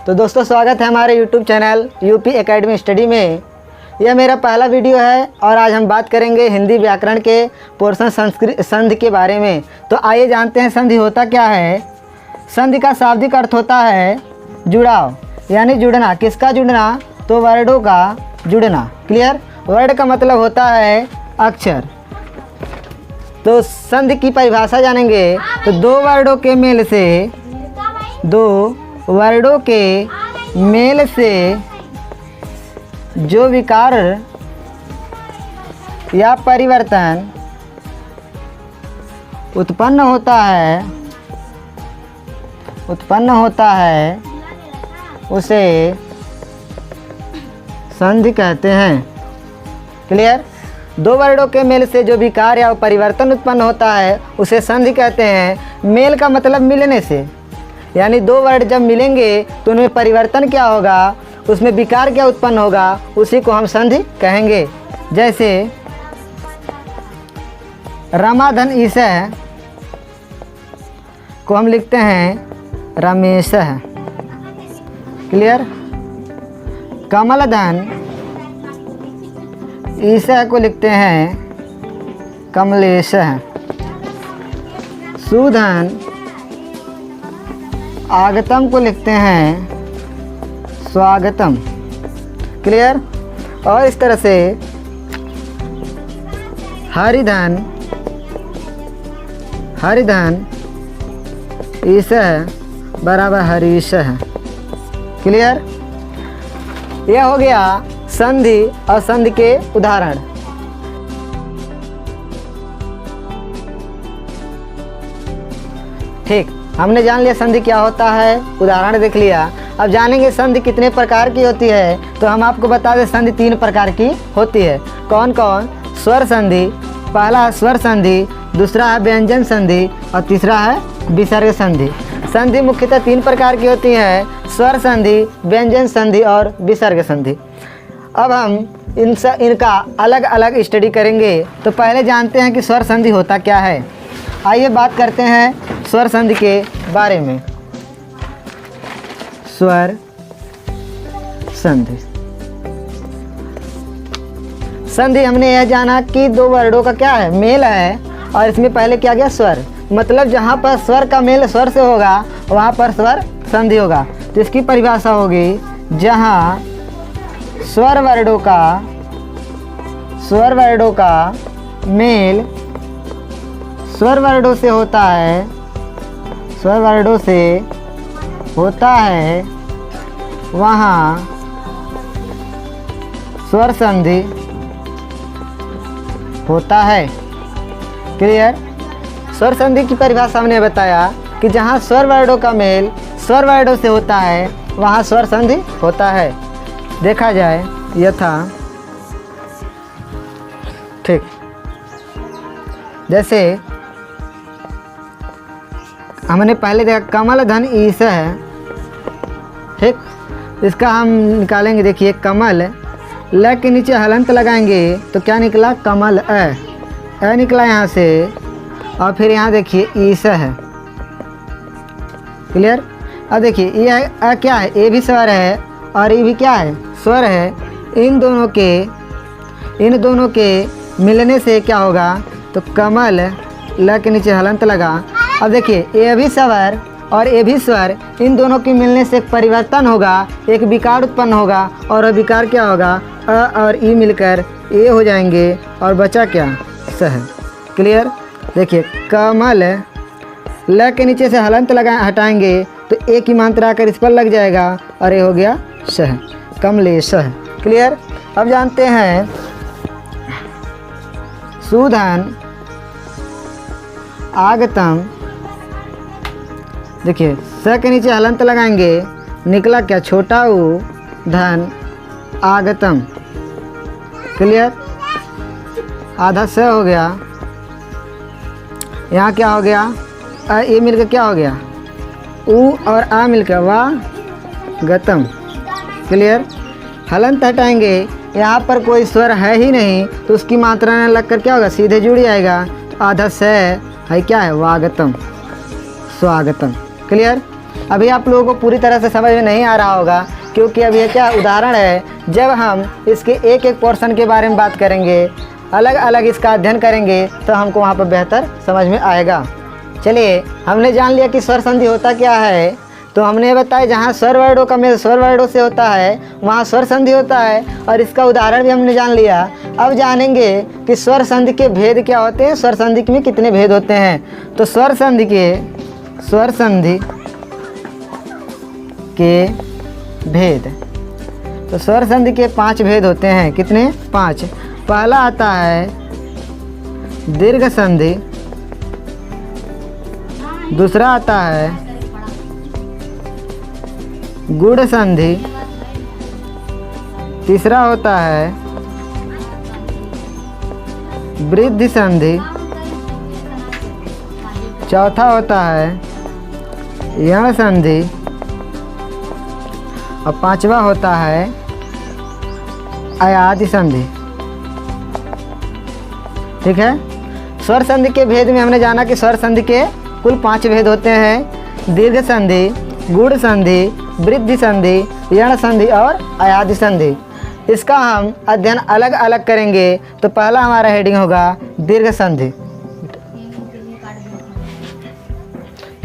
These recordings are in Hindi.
तो दोस्तों स्वागत है हमारे YouTube channel UP academy study में। यह मेरा पहला वीडियो है और आज हम बात करेंगे हिंदी व्याकरण के पोर्शन संस्कृत संधि के बारे में। तो आइए जानते हैं संधि होता क्या है। संधि का शाब्दिक अर्थ होता है जुड़ाव यानी जुड़ना। किसका जुड़ना? तो वर्डों का जुड़ना। क्लियर। वर्ड का मतलब होता है अक्षर। तो संधि की परिभाषा जानेंगे तो दो वर्डों के मेल से जो विकार या परिवर्तन उत्पन्न होता है उसे संधि कहते हैं। क्लियर। दो वर्डों के मेल से जो विकार या परिवर्तन उत्पन्न होता है उसे संधि कहते हैं। मेल का मतलब मिलने से, यानी दो वर्ड जब मिलेंगे तो उनमें परिवर्तन क्या होगा, उसमें विकार क्या उत्पन्न होगा, उसी को हम संधि कहेंगे। जैसे रमाधन ईशः को हम लिखते हैं रमेशः। क्लियर। कमलधन ईशः को लिखते हैं कमलेशः। सुधन आगतम को लिखते हैं स्वागतम। क्लियर। और इस तरह से हरिधन ईशः बराबर हरीशः। क्लियर। यह हो गया संधि और संधि के उदाहरण। ठीक, हमने जान लिया संधि क्या होता है, उदाहरण देख लिया। अब जानेंगे संधि कितने प्रकार की होती है। तो हम आपको बता दें संधि 3 प्रकार की होती है। कौन कौन? स्वर संधि, पहला है स्वर संधि, दूसरा है व्यंजन संधि और तीसरा है विसर्ग संधि। संधि मुख्यतः 3 प्रकार की होती है, स्वर संधि, व्यंजन संधि और विसर्ग संधि। अब हम इनका अलग अलग स्टडी करेंगे। तो पहले जानते हैं कि स्वर संधि होता क्या है। आइए बात करते हैं स्वर संधि के बारे में। स्वर संधि हमने यह जाना कि दो वर्डों का क्या है, मेल है, और इसमें पहले क्या गया स्वर। मतलब जहाँ पर स्वर का मेल स्वर से होगा वहाँ पर स्वर संधि होगा। तो इसकी परिभाषा होगी जहाँ स्वर वर्डों का मेल स्वर वर्डों से होता है वहाँ स्वर संधि होता है। क्लियर। स्वर संधि की परिभाषा हमने बताया कि जहाँ स्वर वर्डों का मेल स्वर वर्डों से होता है वहाँ स्वर संधि होता है। देखा जाए यथा, ठीक, जैसे हमने पहले देखा कमलधन ईशः। ठीक, इसका हम निकालेंगे। देखिए कमल, ल के नीचे हलंत लगाएंगे तो क्या निकला? कमल अ निकला यहाँ से, और फिर यहाँ देखिए ईशः। क्लियर। अब देखिए यह अ क्या है? ए भी स्वर है और ये भी क्या है? स्वर है। इन दोनों के मिलने से क्या होगा? तो कमल, ल के नीचे हलंत लगा। अब देखिए ए भी स्वर और ए भी स्वर, इन दोनों के मिलने से एक परिवर्तन होगा, एक विकार उत्पन्न होगा, और विकार क्या होगा? अ और ई मिलकर ए हो जाएंगे और बचा क्या? सह। क्लियर। देखिए कमल, ल के नीचे से हलंत हटाएंगे तो ए की मात्रा आकर इस पर लग जाएगा और ये हो गया सह, कमलेशः। क्लियर। अब जानते हैं सुधन आगतम। देखिए स के नीचे हलंत लगाएंगे, निकला क्या? छोटा ऊ धन आगतम। क्लियर। आधा स हो गया, यहाँ क्या हो गया? अ ए मिलकर क्या हो गया? ऊ और आ मिलकर वा गतम। क्लियर। हलंत हटाएंगे, यहाँ पर कोई स्वर है ही नहीं तो उसकी मात्रा न लगकर क्या होगा? सीधे जुड़ जाएगा। तो आधा स है क्या है? वागतम, स्वागतम। क्लियर। अभी आप लोगों को पूरी तरह से समझ में नहीं आ रहा होगा, क्योंकि अब ये क्या उदाहरण है। जब हम इसके एक एक पोर्शन के बारे में बात करेंगे, अलग अलग इसका अध्ययन करेंगे, तो हमको वहाँ पर बेहतर समझ में आएगा। चलिए, हमने जान लिया कि स्वर संधि होता क्या है। तो हमने बताया जहाँ स्वर वर्णों का मेल स्वर वर्णों से होता है वहाँ स्वर संधि होता है, और इसका उदाहरण भी हमने जान लिया। अब जानेंगे कि स्वर संधि के भेद क्या होते हैं, स्वर संधि में कितने भेद होते हैं। तो स्वर संधि के भेद, तो स्वर संधि के 5 भेद होते हैं। कितने? 5। पहला आता है दीर्घ संधि, दूसरा आता है गुड़ संधि, तीसरा होता है वृद्धि संधि, चौथा होता है यण संधि, और 5वां होता है अयादि संधि। ठीक है। स्वर संधि के भेद में हमने जाना कि स्वर संधि के कुल 5 भेद होते हैं। दीर्घ संधि, गुड़ संधि, वृद्धि संधि, यण संधि और अयादि संधि। इसका हम अध्ययन अलग अलग करेंगे। तो पहला हमारा हेडिंग होगा दीर्घ संधि।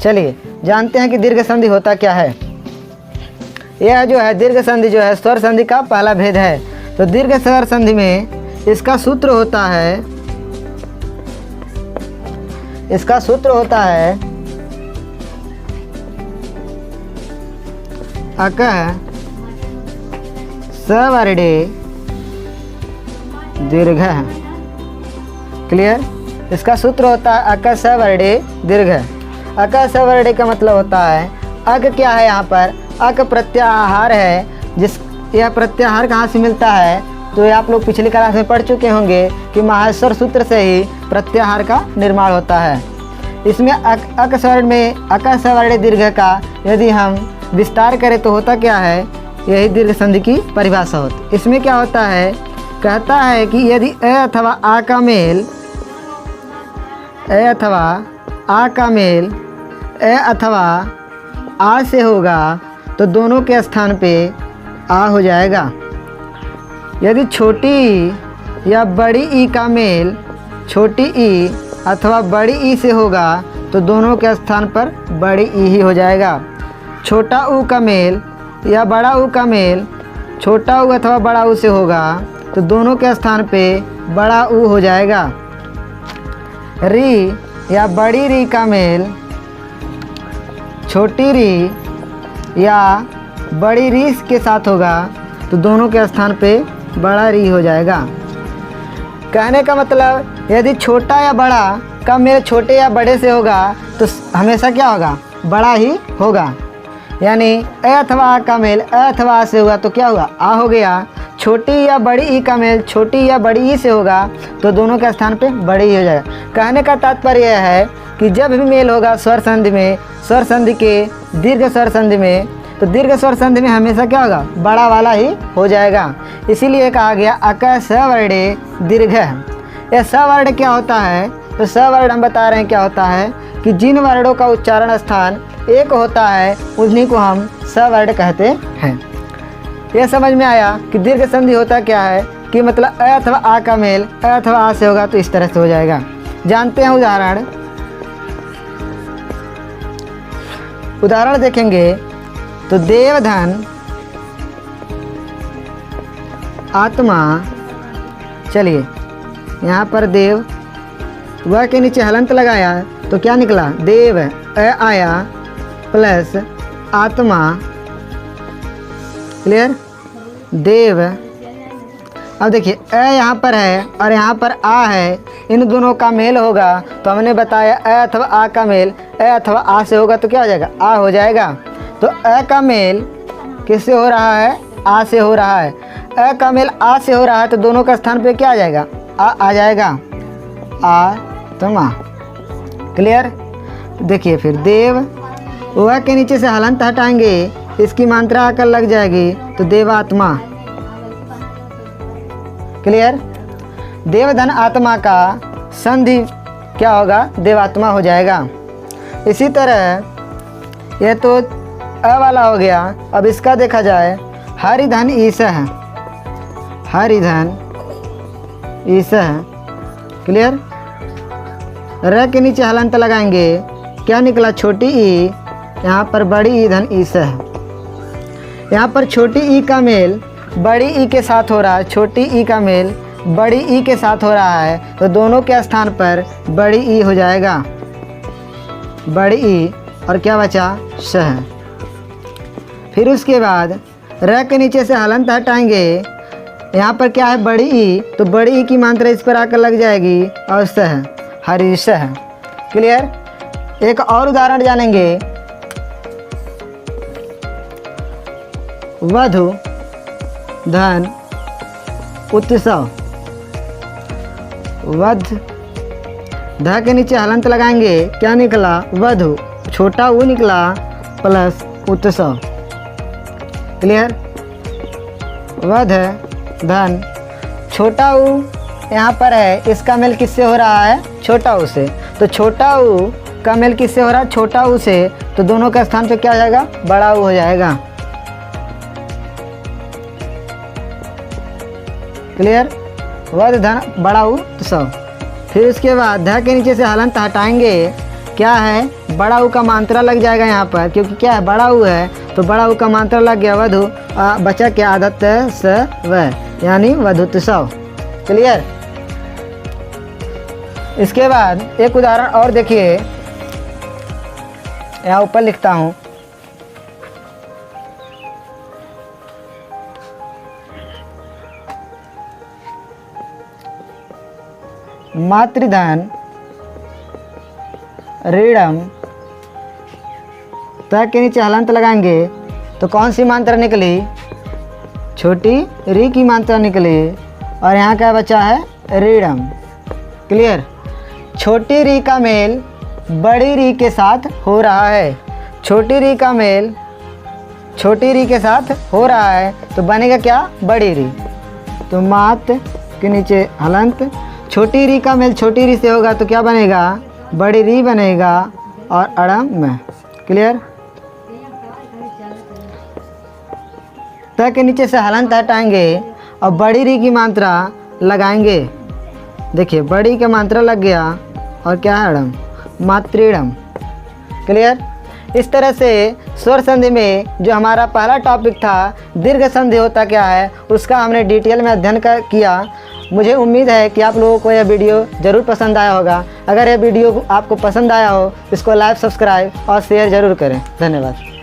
चलिए जानते हैं कि दीर्घ संधि होता क्या है। यह जो है दीर्घ संधि जो है स्वर संधि का पहला भेद है। तो दीर्घ स्वर संधि में इसका सूत्र होता है अकः सवर्णे दीर्घ। क्लियर? इसका सूत्र होता है अकः सवर्णे दीर्घ। अकः सवर्णे का मतलब होता है, अक क्या है यहाँ पर? अक प्रत्याहार है। यह प्रत्याहार कहाँ से मिलता है? तो ये आप लोग पिछली क्लास में पढ़ चुके होंगे कि माहेश्वर सूत्र से ही प्रत्याहार का निर्माण होता है। इसमें अक स्वर्ण में अकः सवर्णे दीर्घ का यदि हम विस्तार करें तो होता क्या है, यही दीर्घ संधि की परिभाषा होती। इसमें क्या होता है, कहता है कि यदि अ अथवा आ का मेल अ अथवा आ से होगा तो दोनों के स्थान पे आ हो जाएगा। यदि छोटी ई या बड़ी ई का मेल छोटी ई अथवा बड़ी ई से होगा तो दोनों के स्थान पर बड़ी ई ही हो जाएगा। छोटा ऊ का मेल या बड़ा ऊ का मेल छोटा ऊ अथवा बड़ा ऊ से होगा तो दोनों के स्थान पे बड़ा ऊ हो जाएगा। री या बड़ी री का मेल छोटी री या बड़ी री के साथ होगा तो दोनों के स्थान पे बड़ा री हो जाएगा। कहने का मतलब यदि छोटा या बड़ा का मेल छोटे या बड़े से होगा तो हमेशा क्या होगा, बड़ा ही होगा। यानी अ अथवा आ का मेल अ अथवा आ से होगा तो क्या हुआ, आ हो गया। छोटी या बड़ी ई का मेल छोटी या बड़ी ई से होगा तो दोनों के स्थान पे बड़ी ही हो जाएगा। कहने का तात्पर्य यह है कि जब भी मेल होगा स्वर संधि में, स्वर संधि के दीर्घ स्वर संधि में, तो दीर्घ स्वर संधि में हमेशा क्या होगा, बड़ा वाला ही हो जाएगा। इसीलिए कहा गया अकः सवर्णे दीर्घ। यह सवर्ण क्या होता है? तो सवर्ण हम बता रहे हैं क्या होता है कि जिन वर्णों का उच्चारण स्थान एक होता है उन्हीं को हम सवर्ण कहते हैं। यह समझ में आया कि दीर्घ संधि होता क्या है, कि मतलब अ अथवा आ का मेल अ अथवा आ से होगा तो इस तरह से हो जाएगा। जानते हैं उदाहरण देखेंगे तो देवधन आत्मा। चलिए यहाँ पर देव वह के नीचे हलंत लगाया तो क्या निकला, देव अ आया प्लस आत्मा। क्लियर? देव। अब देखिए अ यहाँ पर है और यहाँ पर आ है, इन दोनों का मेल होगा तो हमने बताया अ अथवा आ का मेल अ अथवा आ से होगा तो क्या हो जाएगा, आ हो जाएगा। तो अ का मेल किससे हो रहा है, आ से हो रहा है। अ का मेल आ से हो रहा है तो दोनों का स्थान पे क्या आ जाएगा, आ जाएगा, आत्मा। क्लियर? देखिए फिर देव वह के नीचे से हलंत हटाएंगे, इसकी मात्रा आकर लग जाएगी तो देवात्मा। क्लियर? देवधन आत्मा का संधि क्या होगा, देवात्मा हो जाएगा। इसी तरह यह तो अ वाला हो गया। अब इसका देखा जाए, हरिधन ईसह, हरिधन ईसह। क्लियर। र के नीचे हलंत लगाएंगे, क्या निकला? छोटी ई, यहाँ पर बड़ी ई धन ईसह। यहाँ पर छोटी ई का मेल बड़ी ई के साथ हो रहा है, छोटी ई का मेल बड़ी ई के साथ हो रहा है, तो दोनों के स्थान पर बड़ी ई हो जाएगा, बड़ी ई। और क्या बचा? सह। फिर उसके बाद र के नीचे से हलंत हटाएंगे, यहाँ पर क्या है? बड़ी ई, तो बड़ी ई की मात्रा इस पर आकर लग जाएगी और सह, हरिसह। क्लियर। एक और उदाहरण जानेंगे। वधु धन उत्सव, वध, ध के नीचे हलंत लगाएंगे, क्या निकला? वधु, छोटा ऊ निकला प्लस उत्सव। क्लियर। वध धन, छोटा ऊ यहाँ पर है, इसका मेल किससे हो रहा है? छोटा ऊ से, तो छोटा ऊ का मेल किससे हो रहा है? छोटा ऊ से, तो दोनों का स्थान पे क्या हो जाएगा? बड़ा ऊ हो जाएगा। क्लियर। वध धन बड़ा ऊ उत्सव। फिर उसके बाद ध के नीचे से हलंत हटाएंगे, क्या है? बड़ा ऊ का मात्रा लग जाएगा यहाँ पर, क्योंकि क्या है? बड़ा ऊ है, तो बड़ा ऊ का मात्रा लग गया वधु, बचा क्या? आदत स व, यानी वधुत्सव। क्लियर। इसके बाद एक उदाहरण और देखिए, यहाँ ऊपर लिखता हूँ। मातृधन ऋणम, त के नीचे हलंत लगाएंगे, तो कौन सी मात्रा निकली? छोटी री की मात्रा निकली, और यहाँ क्या बचा है? ऋणम। क्लियर। छोटी री का मेल बड़ी री के साथ हो रहा है, छोटी री का मेल छोटी री के साथ हो रहा है, तो बनेगा क्या? बड़ी री। तो मात के नीचे हलंत, छोटी री का मेल छोटी री से होगा, तो क्या बनेगा? बड़ी री बनेगा, और अड़म में। क्लियर। त के नीचे से हलंत हटाएंगे और बड़ी री की मात्रा लगाएंगे, देखिए बड़ी का मात्रा लग गया, और क्या है? अड़म, मातृड़म। क्लियर। इस तरह से स्वर संधि में जो हमारा पहला टॉपिक था, दीर्घ संधि होता क्या है, उसका हमने डिटेल में अध्ययन किया। मुझे उम्मीद है कि आप लोगों को यह वीडियो ज़रूर पसंद आया होगा। अगर यह वीडियो आपको पसंद आया हो, इसको लाइक, सब्सक्राइब और शेयर ज़रूर करें। धन्यवाद।